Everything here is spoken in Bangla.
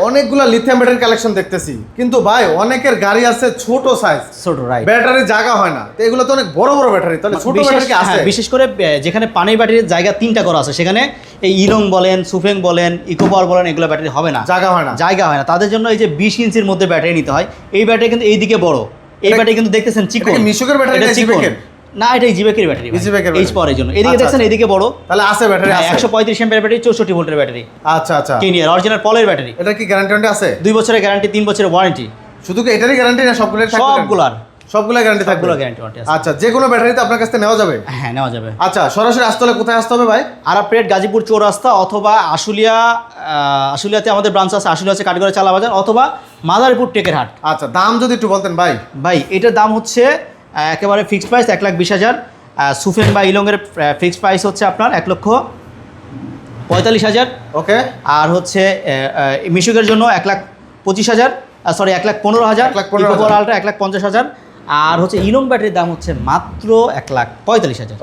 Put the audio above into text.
অনেকগুলা লিথিয়াম ব্যাটারি কালেকশন দেখতেছি, কিন্তু ভাই অনেকের গাড়ি আছে ছোট সাইজ, ছোট, রাইট, ব্যাটারি জায়গা হয় না, তো এগুলো তো অনেক বড় বড় ব্যাটারি, তাহলে ছোট ব্যাটারি কি আছে? বিশেষ করে যেখানে পানির ব্যাটারির জায়গা 3টা করা আছে, সেখানে এই ইলং বলেন, সুফেং বলেন, ইকো পাওয়ার বলেন, এগুলো ব্যাটারি হবে না, জায়গা হয় না, তাদের জন্য এই যে 20 ইঞ্চির মধ্যে ব্যাটারি নিতে হয়। এই ব্যাটারি কিন্তু এইদিকে বড়, এই ব্যাটারি কিন্তু দেখতেছেন চিকন, মিশুকের ব্যাটারি না জিবেকের? না, এটা জিবেকের ব্যাটারি, এইচ পাওয়ারের জন্য। এদিকে আচ্ছা, দেখছেন এইদিকে বড়, তাহলে আছে ব্যাটারি, আছে 135 এম্পিয়ার ব্যাটারি, 64 ভোল্টের ব্যাটারি। আচ্ছা আচ্ছা, 10 ইয়ার অরিজিনাল পলের ব্যাটারি। এটা কি গ্যারান্টি আছে? 2 বছরের গ্যারান্টি, 3 বছরের ওয়ারেন্টি। শুধু কি এটারই গ্যারান্টি না সবগুলোর থাকবে? সবগুলা গ্যারান্টি থাকবে? সবগুলো গ্যারান্টি আছে। আচ্ছা, যে কোনো ব্যাটারি তো আপনার কাছ থেকে নেওয়া যাবে? হ্যাঁ, নেওয়া যাবে। আচ্ছা, সরাসরি আসতে হলে কোথায় আসতে হবে ভাই? আরাপেট, গাজীপুর চৌরাস্তা, অথবা আশুলিয়াতে আমাদের ব্রাঞ্চ আছে, আশুলিয়া আছে কাঠগড়া চালা বাজার, অথবা মাদারীপুর টেকের হাট। আচ্ছা, দাম যদি একটু বলতেন ভাই। ভাই এটার দাম হচ্ছে একেবারে ফিক্সড প্রাইস 1,20,000। সুফেন বা ইলংয়ের ফিক্সড প্রাইস হচ্ছে আপনার 1,45,000। ওকে। আর হচ্ছে মিশুকের জন্য 1,25,000, সরি 1,15,000, 1,15,000, আলট্রা 1,50,000। আর হচ্ছে ইলং ব্যাটারির দাম হচ্ছে মাত্র 1,45,000।